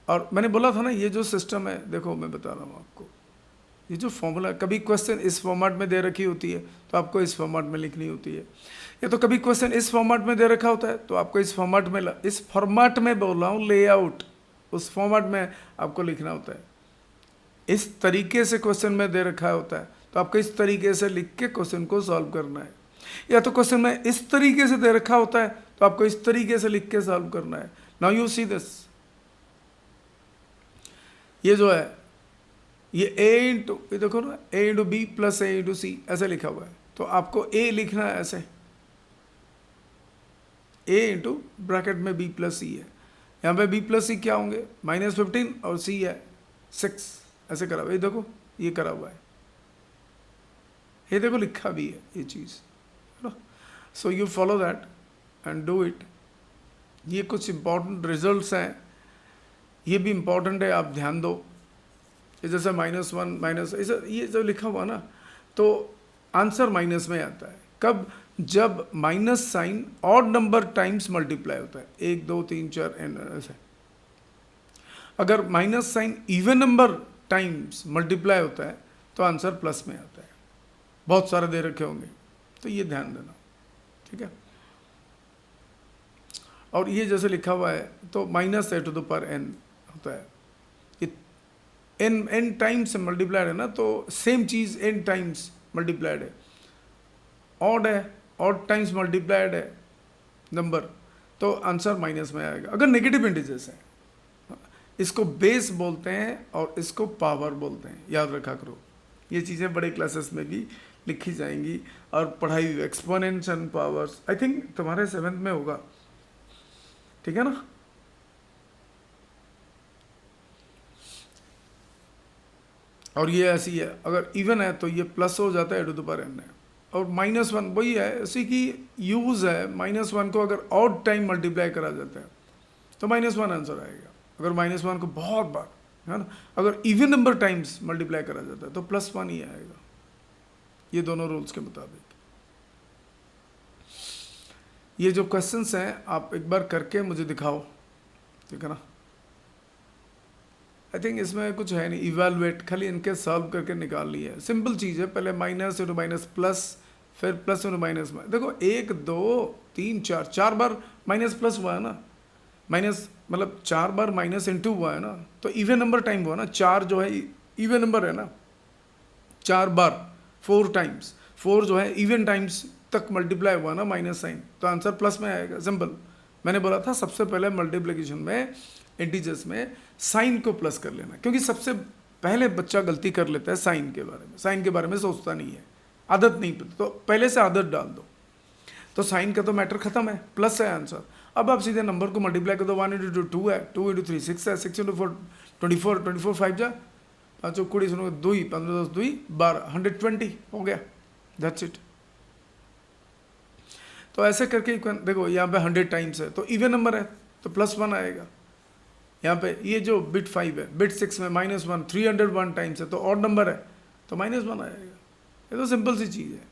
और मैंने बोला था ना ये जो सिस्टम है, देखो मैं बता रहा हूँ आपको, ये जो फॉर्मूला, कभी क्वेश्चन इस फॉर्मेट में दे रखी होती है तो आपको इस फॉर्मेट में लिखनी होती है, या तो कभी क्वेश्चन इस फॉर्मेट में दे रखा होता है तो आपको इस फॉर्मेट में बोल रहा हूँ, लेआउट उस फॉर्मेट में आपको लिखना होता है। इस तरीके से क्वेश्चन में दे रखा होता है तो आपको इस तरीके से लिख के क्वेश्चन को सॉल्व करना है, या तो क्वेश्चन में इस तरीके से दे रखा होता है तो आपको इस तरीके से लिख के सॉल्व करना है। नाउ यू सी दिस, ये जो है ये a इंटू, ये देखो ना, a into B plus a into C ऐसे लिखा हुआ है, तो आपको a लिखना है ऐसे, a इंटू ब्रैकेट में b प्लस सी है। यहाँ पे b प्लस सी क्या होंगे, -15 और c है 6, ऐसे करा हुआ है, ये देखो ये करा हुआ है, ये देखो लिखा भी है ये चीज़, है ना। So you follow that and do it. ये कुछ इंपॉर्टेंट रिजल्ट्स हैं, ये भी इम्पॉर्टेंट है, आप ध्यान दो। जैसे -1 माइनस ये जो लिखा हुआ ना, तो आंसर माइनस में आता है कब, जब minus sign odd number times multiply होता है, 1 2 3 4 ऐसे। अगर minus sign even number times multiply होता है तो आंसर प्लस में आता है। बहुत सारे दे रखे होंगे तो ये ध्यान देना, ठीक है। और ये जैसे लिखा हुआ है तो -a⁴n होता है, ये n टाइम्स मल्टीप्लाइड है ना, तो सेम चीज़ n टाइम्स मल्टीप्लाइड है, ऑड है, ऑड टाइम्स मल्टीप्लाइड है नंबर, तो आंसर माइनस में आएगा। अगर नेगेटिव इंटीजर्स हैं, इसको बेस बोलते हैं और इसको पावर बोलते हैं, याद रखा करो। ये चीज़ें बड़े क्लासेस में भी लिखी जाएंगी और पढ़ाई हुई, exponents and powers, I think तुम्हारे 7th में होगा, ठीक है ना। और ये ऐसी है, अगर इवन है तो ये प्लस हो जाता है a⁴n है, और -1 वही है, इसी की यूज़ है। -1 को अगर ऑड टाइम मल्टीप्लाई करा जाता है तो -1 आंसर आएगा, अगर -1 को बहुत बार, है ना। अगर इवन नंबर टाइम्स मल्टीप्लाई करा जाता है तो +1 ही आएगा, ये दोनों रूल्स के मुताबिक। ये जो क्वेश्चंस हैं आप एक बार करके मुझे दिखाओ, ठीक है ना। आई थिंक इसमें कुछ है नहीं, इवेलुएट, खाली इनके सॉल्व करके निकाल लिया है, सिंपल चीज़ है। पहले माइनस इंटू माइनस प्लस, फिर प्लस इंटू माइनस। देखो 1 2 3 4 4 बार माइनस प्लस हुआ है ना, माइनस मतलब 4 बार माइनस इंटू हुआ है ना, तो इवन नंबर टाइम हुआ ना, 4 जो है इवन नंबर है ना, 4 बार 4 टाइम्स, 4 जो है इवन टाइम्स तक मल्टीप्लाई हुआ ना माइनस साइन, तो आंसर प्लस में आएगा, सिंपल। मैंने बोला था सबसे पहले मल्टीप्लिकेशन में इंटीजर्स में साइन को प्लस कर लेना, क्योंकि सबसे पहले बच्चा गलती कर लेता है साइन के बारे में, साइन के बारे में सोचता नहीं है, आदत नहीं पता, तो पहले से आदत डाल दो, तो साइन का तो मैटर खत्म है, प्लस है आंसर। अब आप सीधे नंबर को मल्टीप्लाई कर दो, 1 × 2 2 है, 2 × 3 6 है, 6 × 4 24, 24 5 जा 5 20 सुनो 2 15 10 2 12 120 हो गया, दैट्स इट। तो ऐसे करके देखो यहाँ पे 100 टाइम्स है तो इवन नंबर है तो +1 आएगा। यहाँ पे ये जो बिट 5 है, बिट 6 में -1 301 टाइम्स है तो ऑड नंबर है तो -1 आएगा। ये तो सिंपल सी चीज़ है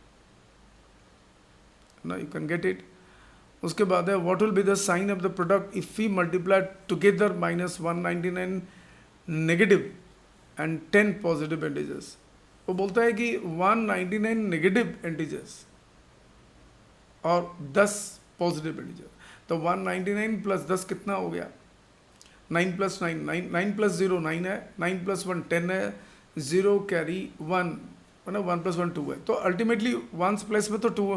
ना, यू कैन गेट इट। उसके बाद है what will be the sign of the product if we multiply together -199 negative and 10 positive integers. वो बोलता है कि 199 नेगेटिव इंटीजर्स और 10 पॉजिटिव इंटीजर, तो 199 + 10 कितना हो गया, 9 + 9 9 9 + 0 9 है, 9 + 1 10 है, 0 कैरी 1 मतलब 1 + 1 2 है, तो अल्टीमेटली 1 प्लेस में तो 2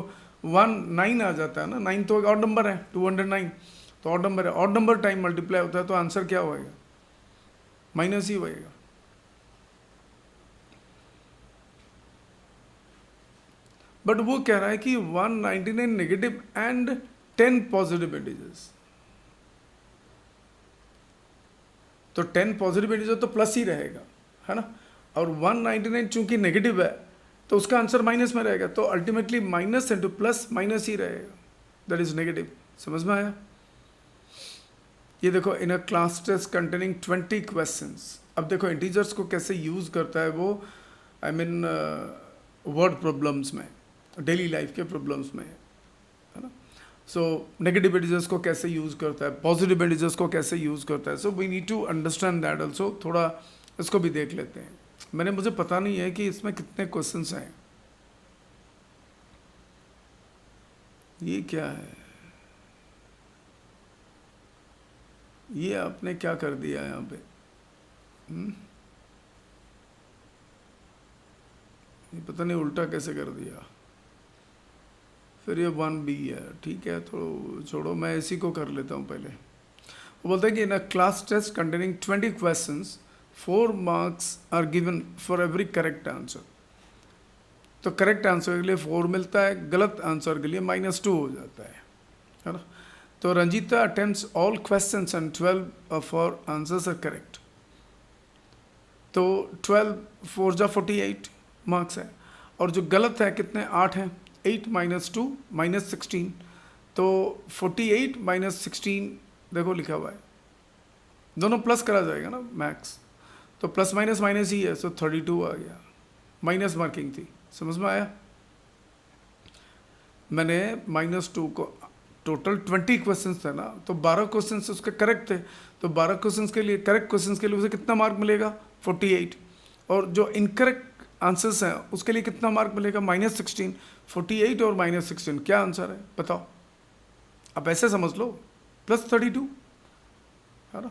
1 9 आ जाता है ना, 9 तो ऑड नंबर है, 209 तो ऑड नंबर है, ऑड नंबर टाइम मल्टीप्लाई होता है तो आंसर क्या होएगा, माइनस ही होएगा। बट वो कह रहा है कि 199 नेगेटिव एंड 10 पॉजिटिव इंटीजर्स, तो 10 पॉजिटिव इंटीजर तो प्लस ही रहेगा, है ना, और 199 चूंकि नेगेटिव है तो उसका आंसर माइनस में रहेगा, तो ultimately minus into plus minus ही रहेगा, दैट इज नेगेटिव। समझ में आया। ये देखो in a class test containing 20 questions. अब देखो इंटीजर्स को कैसे यूज करता है वो, आई मीन वर्ड प्रॉब्लम्स में, डेली लाइफ के प्रॉब्लम्स में, है ना। सो नेगेटिव इंटीजर्स को कैसे यूज़ करता है, पॉजिटिव इंटीजर्स को कैसे यूज़ करता है, so we need to understand that also. थोड़ा इसको भी देख लेते हैं। मुझे पता नहीं है कि इसमें कितने क्वेश्चंस हैं। ये क्या है, ये आपने क्या कर दिया यहाँ पे, ये पता नहीं उल्टा कैसे कर दिया। फिर ये 1B है, ठीक है, तो छोड़ो, मैं इसी को कर लेता हूँ पहले। वो बोलता है कि in a class test containing 20 questions 4 marks are given for every correct answer. तो करेक्ट आंसर के लिए 4 मिलता है, गलत आंसर के लिए -2 हो जाता है ना। तो Ranjita attempts all questions and 12 of her answers are correct. तो 12 4 जा 48 मार्क्स है। और जो गलत है कितने 8 हैं, 8 - 2 -16, तो 48 -16 देखो लिखा हुआ है, दोनों प्लस करा जाएगा ना मैक्स, तो प्लस माइनस माइनस ही है, सो 32 आ गया, माइनस मार्किंग थी, समझ में आया। मैंने -2 को टोटल 20 क्वेश्चंस थे ना, तो 12 क्वेश्चंस उसके करेक्ट थे, तो 12 क्वेश्चंस के लिए करेक्ट क्वेश्चंस के लिए उसे कितना मार्क मिलेगा 48, और जो इनकरेक्ट आंसर्स हैं उसके लिए कितना मार्क मिलेगा -16। 48 और -16 क्या आंसर है बताओ, आप ऐसे समझ लो +32 है ना,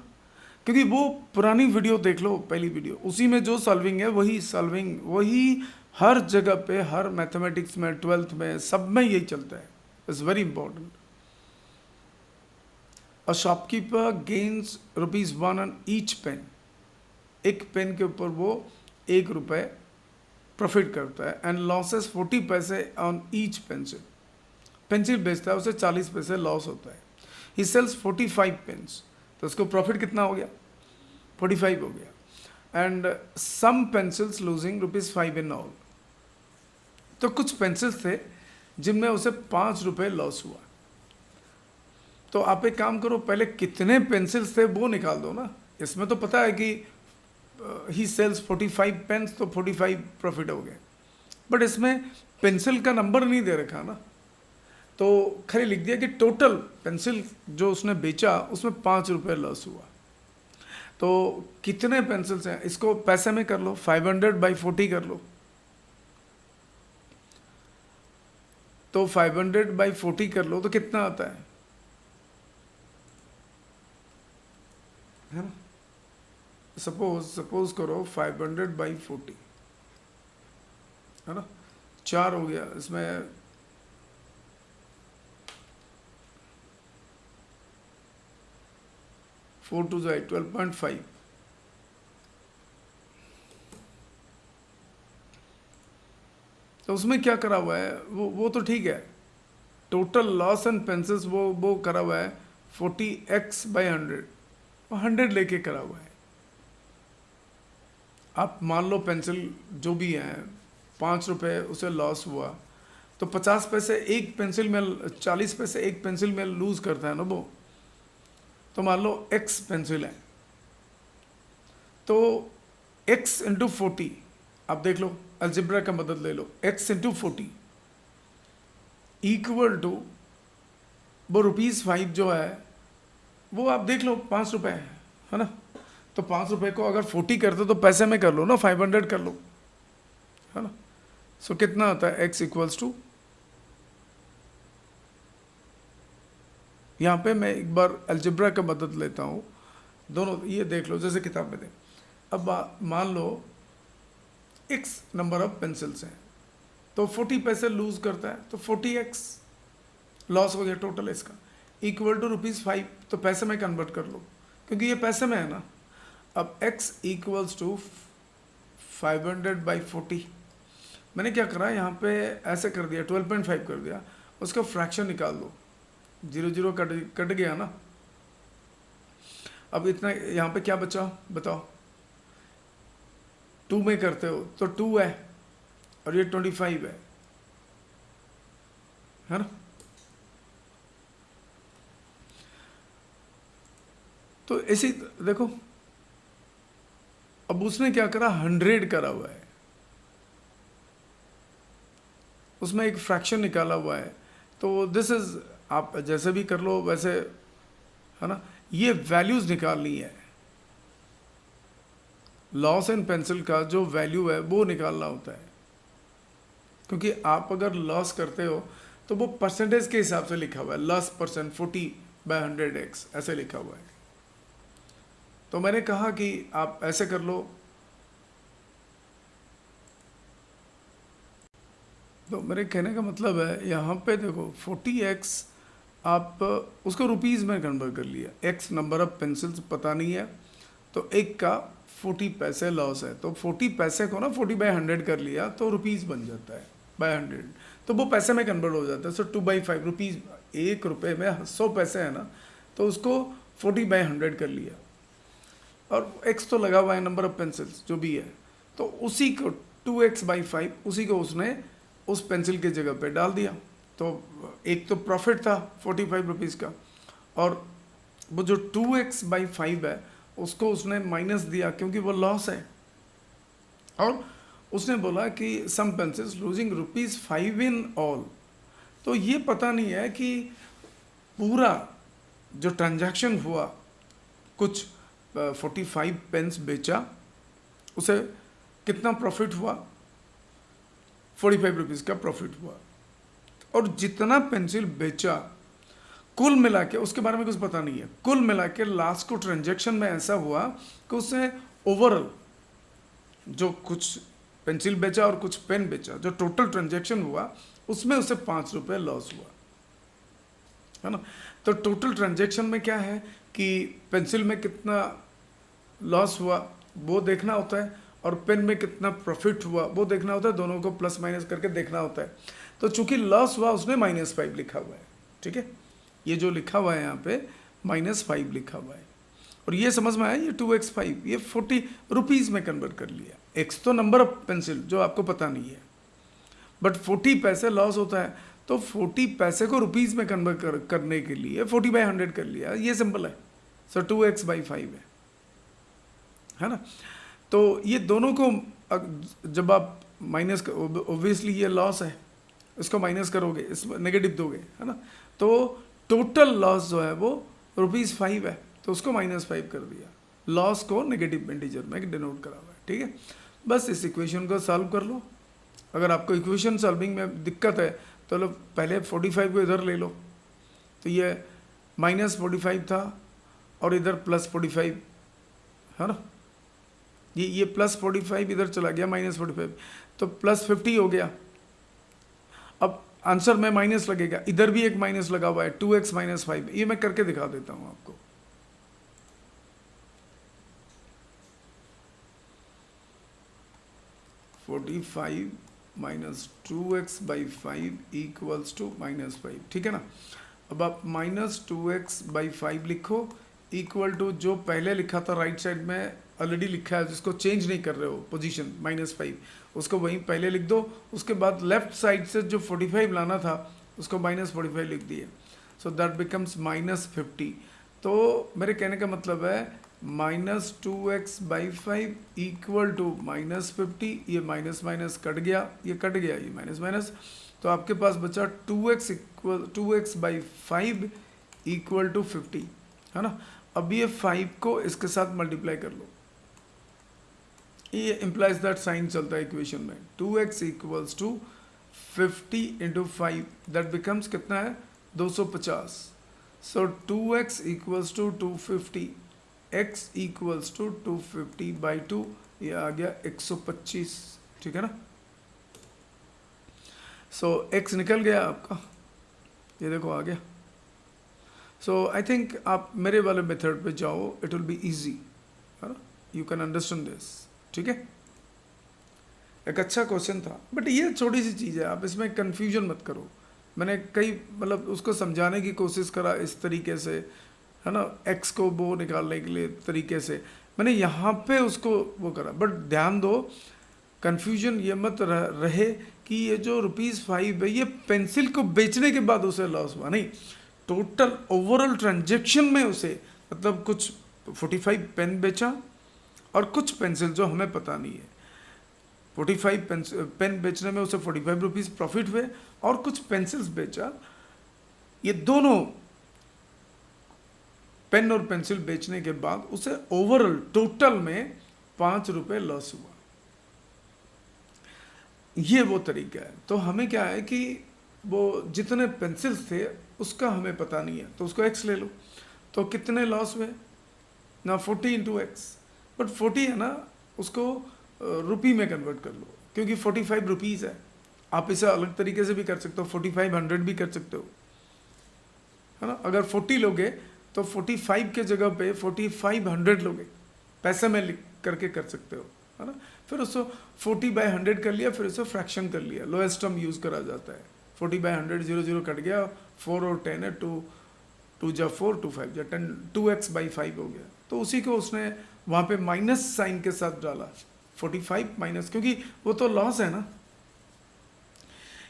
क्योंकि वो पुरानी वीडियो देख लो, पहली वीडियो, उसी में जो सॉल्विंग है वही सॉल्विंग, वही हर जगह पे, हर मैथमेटिक्स में, 12th में, सब में यही चलता है। It's very important. A shopkeeper gains ₹1 on each pen, एक पेन के ऊपर वो 1 रुपये प्रॉफिट करता है, एंड लॉसेस 40 पैसे ऑन ईच पेंसिल, पेंसिल बेचता है उसे 40 पैसे लॉस होता है। ही सेल्स 45 पेन्स, तो उसको प्रॉफिट कितना हो गया 45 हो गया। And some pencils losing ₹5 in all, तो कुछ पेंसिल्स थे जिनमें उसे 5 रुपये लॉस हुआ। तो आप एक काम करो, पहले कितने पेंसिल्स थे वो निकाल दो ना, इसमें तो पता है कि ही सेल्स 45 पेन्स, तो 45 प्रॉफिट हो गए, बट इसमें पेंसिल का नंबर नहीं दे रखा ना, तो खाली लिख दिया कि टोटल पेंसिल जो उसने बेचा उसमें 5 रुपये लॉस हुआ। तो कितने पेंसिल्स हैं, इसको पैसे में कर लो, 500/40 कर लो, तो 500/40 कर लो तो कितना आता है ना, सपोज करो 500/40 है ना, 4 हो गया, इसमें 4 2 जाए 12.5, तो उसमें क्या करा हुआ है वो तो ठीक है, टोटल लॉस एंड पेंसिल्स वो करा हुआ है 40x/100, 100 लेके करा हुआ है। आप मान लो पेंसिल जो भी है 5 रुपये उसे लॉस हुआ, तो 50 पैसे एक पेंसिल में, 40 पैसे एक पेंसिल में लूज करता है ना वो, तो मान लो x पेंसिल है, तो x × 40, आप देख लो अलजेब्रा का मदद ले लो, x × 40 इक्वल टू वो ₹5 जो है वो आप देख लो 5 रुपये है ना, तो 5 रुपये को अगर 40 करते तो पैसे में कर लो ना, 500 कर लो है ना, सो कितना आता है x = यहाँ पे मैं एक बार अलजेब्रा का मदद लेता हूँ, दोनों ये देख लो जैसे किताब में दे। अब मान लो x नंबर ऑफ पेंसिल्स हैं, तो 40 पैसे लूज करता है, तो 40x लॉस हो गया टोटल इसका, इक्वल टू ₹5, तो पैसे में कन्वर्ट कर लो क्योंकि ये पैसे में है ना। अब x = 500/40, मैंने क्या करा यहाँ पे ऐसे कर दिया, 12.5 कर दिया, उसका फ्रैक्शन निकाल दो, 0 0 कट गया ना। अब इतना यहाँ पे क्या बचा बताओ, 2 में करते हो तो 2 है और ये 25 है ना, तो ऐसी देखो। अब उसने क्या करा 100 करा हुआ है, उसमें एक फ्रैक्शन निकाला हुआ है, तो दिस इज, आप जैसे भी कर लो वैसे है ना, ये वैल्यूज निकालनी है, लॉस एंड पेंसिल का जो वैल्यू है वो निकालना होता है, क्योंकि आप अगर लॉस करते हो तो वो परसेंटेज के हिसाब से लिखा हुआ है, लॉस परसेंट 40/100x ऐसे लिखा हुआ है। तो मैंने कहा कि आप ऐसे कर लो, तो मेरे कहने का मतलब है यहाँ पे देखो 40x आप उसको रुपीज़ में कन्वर्ट कर लिया, x नंबर ऑफ पेंसिल्स पता नहीं है, तो एक का 40 पैसे लॉस है, तो 40 पैसे को ना 40/100 कर लिया तो रुपीज़ बन जाता है /100, तो वो पैसे में कन्वर्ट हो जाता है। सो 2/5 रुपीज़, 1 रुपये में 100 पैसे है ना, तो उसको 40/100 कर लिया, और x तो लगा हुआ है नंबर ऑफ पेंसिल्स जो भी है, तो उसी को 2x/5 उसी को उसने उस पेंसिल के जगह पे डाल दिया। तो एक तो प्रॉफिट था 45 रुपीज़ का, और वो जो 2x/5 है उसको उसने माइनस दिया क्योंकि वो लॉस है। और उसने बोला कि सम पेंसिल्स लूजिंग ₹5 इन ऑल। तो ये पता नहीं है कि पूरा जो ट्रांजैक्शन हुआ, कुछ 45 पेंस बेचा, उसे कितना प्रॉफिट हुआ, 45 रुपीज़ का प्रॉफिट हुआ। और जितना पेंसिल बेचा कुल मिला के उसके बारे में कुछ पता नहीं है। कुल मिला के लास्ट को ट्रांजैक्शन में ऐसा हुआ कि उससे ओवरऑल जो कुछ पेंसिल बेचा और कुछ पेन बेचा, जो टोटल ट्रांजैक्शन हुआ उसमें उसे 5 रुपये लॉस हुआ, है ना। तो टोटल ट्रांजैक्शन में क्या है कि पेंसिल में कितना लॉस हुआ वो देखना होता है, और पेन में कितना प्रॉफिट हुआ वो देखना होता है। दोनों को प्लस माइनस करके देखना होता है। तो चूंकि लॉस हुआ उसने -5 लिखा हुआ है, ठीक है। ये जो लिखा हुआ है यहाँ पे -5 लिखा हुआ है। और ये समझ में आया, ये 2x5 ये 40 रुपीज़ में कन्वर्ट कर लिया। x तो नंबर ऑफ पेंसिल जो आपको पता नहीं है, बट 40 पैसे लॉस होता है, तो 40 पैसे को रुपीज़ में कन्वर्ट करने के लिए 40/100 कर लिया। ये सिंपल है। सो 2x/5 है ना। तो ये दोनों को जब आप माइनस, ओब्वियसली ये लॉस है, इसको माइनस करोगे, इस नेगेटिव दोगे, है ना। तो टोटल लॉस जो है वो ₹5 है, तो उसको -5 कर दिया। लॉस को नेगेटिव इंटीजर में डिनोट करा हुआ है, ठीक है। बस इस इक्वेशन को सॉल्व कर लो। अगर आपको इक्वेशन सॉल्विंग में दिक्कत है तो लो पहले 45 को इधर ले लो, तो ये -45 था और इधर +45, है ना। ये +45 इधर चला गया, -45, तो +50 हो गया। अब आंसर में माइनस लगेगा, इधर भी एक माइनस लगा हुआ है, 2x-5। ये मैं करके दिखा देता हूं आपको। (45 - 2x/5 = -5), ठीक है ना। अब आप -2x/5 लिखो, इक्वल टू जो पहले लिखा था राइट साइड में ऑलरेडी लिखा है, जिसको चेंज नहीं कर रहे हो पोजीशन -5, उसको वहीं पहले लिख दो। उसके बाद लेफ्ट साइड से जो 45 लाना था उसको -45 लिख दिए। So that becomes -50। तो मेरे कहने का मतलब है -2x/5 इक्वल टू -50। ये माइनस माइनस कट गया, ये कट गया, ये माइनस माइनस, तो आपके पास बचा 2x/5 इक्वल टू 50, है ना। अब ये 5 को इसके साथ मल्टीप्लाई कर लो, ये इम्प्लाइज दैट साइन चलता है इक्वेशन में। 2x = 50 × 5, दैट बिकम्स कितना है, 250। सो 2x = 250, x = 250/2, ये आ गया 125, ठीक है ना। सो x निकल गया आपका, ये देखो आ गया। सो आई थिंक आप मेरे वाले मेथड पे जाओ, इट विल बी इजी, है ना। यू कैन अंडरस्टैंड दिस, ठीक है। एक अच्छा क्वेश्चन था, बट ये छोटी सी चीज़ है, आप इसमें कंफ्यूजन मत करो। मैंने कई मतलब उसको समझाने की कोशिश करा इस तरीके से, है ना, x को वो निकालने के लिए तरीके से मैंने यहाँ पे उसको वो करा। बट ध्यान दो, कंफ्यूजन ये मत रहे कि ये जो ₹5 है ये पेंसिल को बेचने के बाद उसे लॉस हुआ, नहीं, टोटल ओवरऑल ट्रांजेक्शन में उसे, मतलब कुछ 45 पेन बेचा और कुछ पेंसिल जो हमें पता नहीं है। 45 पेन बेचने में उसे 45 रुपीज़ प्रॉफिट हुए, और कुछ पेंसिल्स बेचा। ये दोनों पेन और पेंसिल बेचने के बाद उसे ओवरऑल टोटल में 5 रुपये लॉस हुआ। ये वो तरीका है। तो हमें क्या है कि वो जितने पेंसिल्स थे उसका हमें पता नहीं है, तो उसको x ले लो। तो कितने लॉस हुए ना, 40 × x, बट 40 है ना, उसको रुपी में कन्वर्ट कर लो, क्योंकि 45 रुपीज़ है। आप इसे अलग तरीके से भी कर सकते हो, 4500 भी कर सकते हो, है ना। अगर 40 लोगे तो 45 के जगह पे 4500 लोगे, पैसे में लिख करके कर सकते हो, है ना। फिर उसको 40/100 कर लिया, फिर उसको फ्रैक्शन कर लिया, लोएस्ट टर्म यूज़ करा जाता है। 40/100, 0 कट गया, 4 और 10 है, 2 × 4 = 2 × 5 = 10, 2x/5 हो गया। तो उसी को उसने वहाँ पे माइनस साइन के साथ डाला, 45 माइनस, क्योंकि वो तो लॉस है ना,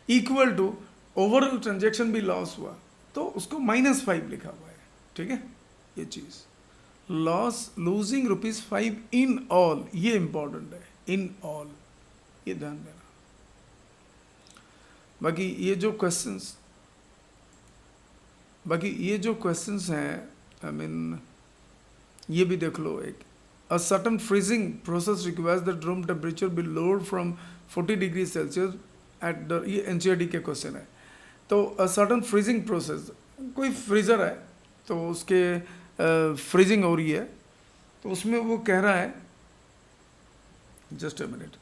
इक्वल टू ओवरऑल ट्रांजेक्शन भी लॉस हुआ तो उसको -5 लिखा हुआ है, ठीक है। ये चीज़ लॉस, लूजिंग ₹5 इन ऑल, ये इंपॉर्टेंट है, इन ऑल, ये ध्यान देना। बाकी ये जो क्वेश्चंस हैं, आई मीन ये भी देख लो। एक a certain freezing process requires that room temperature be lower from 40 degree Celsius at the, ये एनसीईआरटी के क्वेश्चन है। तो अ सर्टन फ्रीजिंग प्रोसेस, कोई फ्रीज़र है तो उसके फ्रीजिंग हो रही है, तो उसमें वो कह रहा है, जस्ट अ मिनट,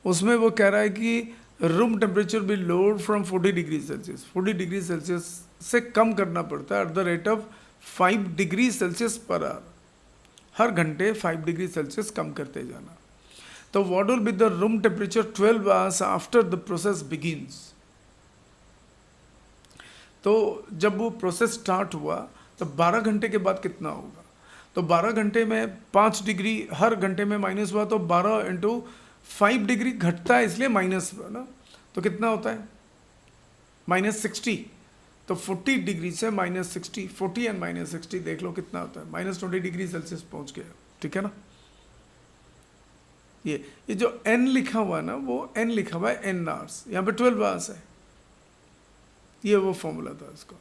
उसमें वो कह रहा है कि room temperature be lower from 40 degree Celsius, 40 degree Celsius से कम करना पड़ता है at the rate of 5 degree Celsius per hour, हर घंटे 5 डिग्री सेल्सियस कम करते जाना। तो what will be the room temperature 12 hours after the process begins. तो जब वो प्रोसेस स्टार्ट हुआ तो 12 घंटे के बाद कितना होगा, तो 12 घंटे में 5 डिग्री हर घंटे में माइनस हुआ, तो 12 इंटू 5 डिग्री घटता है इसलिए माइनस हुआ ना, तो कितना होता है -60। तो 40 डिग्री से -60, 40 एंड -60 देख लो कितना होता है, -20 डिग्री सेल्सियस पहुंच गया, ठीक है ना। ये जो n लिखा हुआ है ना, वो n लिखा हुआ है n आवर्स, यहाँ पे 12 आवर्स है, ये वो फॉर्मूला था इसका,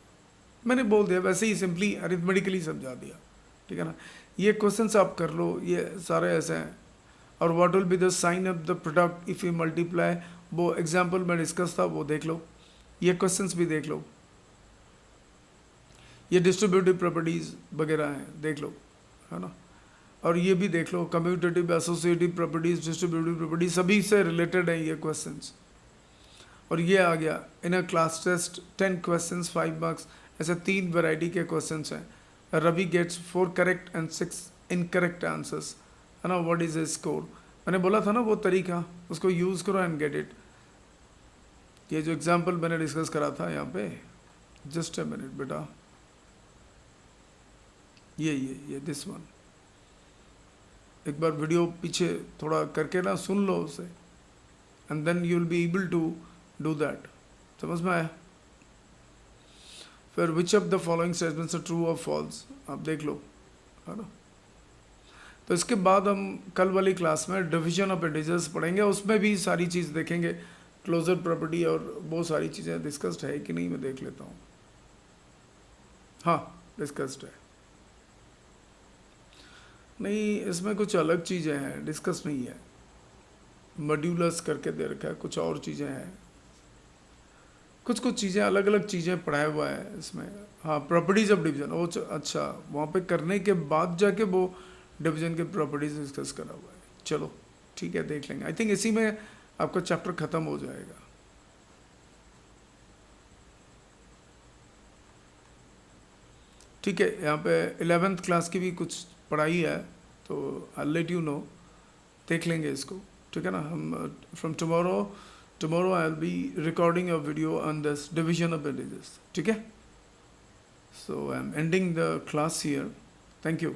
मैंने बोल दिया, वैसे ही सिंपली अरिथमेटिकली समझा दिया, ठीक है ना। ये क्वेश्चंस आप कर लो, ये सारे ऐसे हैं। और what will be the sign of the product if you multiply, वो एग्जाम्पल में डिस्कस था, वो देख लो, ये क्वेश्चंस भी देख लो, ये डिस्ट्रीब्यूटिव प्रॉपर्टीज़ वगैरह हैं, देख लो, है ना। और ये भी देख लो, commutative, associative properties, distributive properties, सभी से रिलेटेड है ये क्वेश्चंस। और ये आ गया in a class test 10 questions 5 marks, ऐसे 3 वैरायटी के क्वेश्चंस हैं। Ravi gets 4 correct and 6 incorrect answers, है ना। व्हाट इज ए स्कोर, मैंने बोला था ना वो तरीका, उसको यूज़ करो एंड गेट इट। ये जो एग्जाम्पल मैंने डिस्कस करा था यहाँ पे, जस्ट अ मिनट बेटा, ये दिस वन, एक बार वीडियो पीछे थोड़ा करके ना सुन लो उसे, and then you will be able to do that, समझ में आया। फिर which of the following statements are true और फॉल्स, आप देख लो, है ना। तो इसके बाद हम कल वाली क्लास में डिवीजन ऑफ इंटीजर्स पढ़ेंगे, उसमें भी सारी चीज़ देखेंगे, क्लोजर प्रॉपर्टी और बहुत सारी चीज़ें डिस्कस्ड है कि नहीं, मैं देख लेता हूँ। हाँ, डिस्कस्ड है, नहीं इसमें कुछ अलग चीज़ें हैं, डिस्कस नहीं है, मॉड्यूलस करके दे रखा है, कुछ और चीज़ें हैं, कुछ चीज़ें अलग अलग चीज़ें पढ़ाया हुआ है इसमें। हाँ, प्रॉपर्टीज़ ऑफ डिवीजन, वो अच्छा, वहाँ पे करने के बाद जाके वो डिवीजन के प्रॉपर्टीज़ डिस्कस करा हुआ है। चलो ठीक है, देख लेंगे, आई थिंक इसी में आपका चैप्टर ख़त्म हो जाएगा। ठीक है, यहाँ पे 11th क्लास की भी कुछ पढ़ाई है, तो आई लेट यू नो, देख लेंगे इसको, ठीक है ना। हम from tomorrow I will be recording a video on this division of integers, ठीक है। So I am ending the class here, thank you.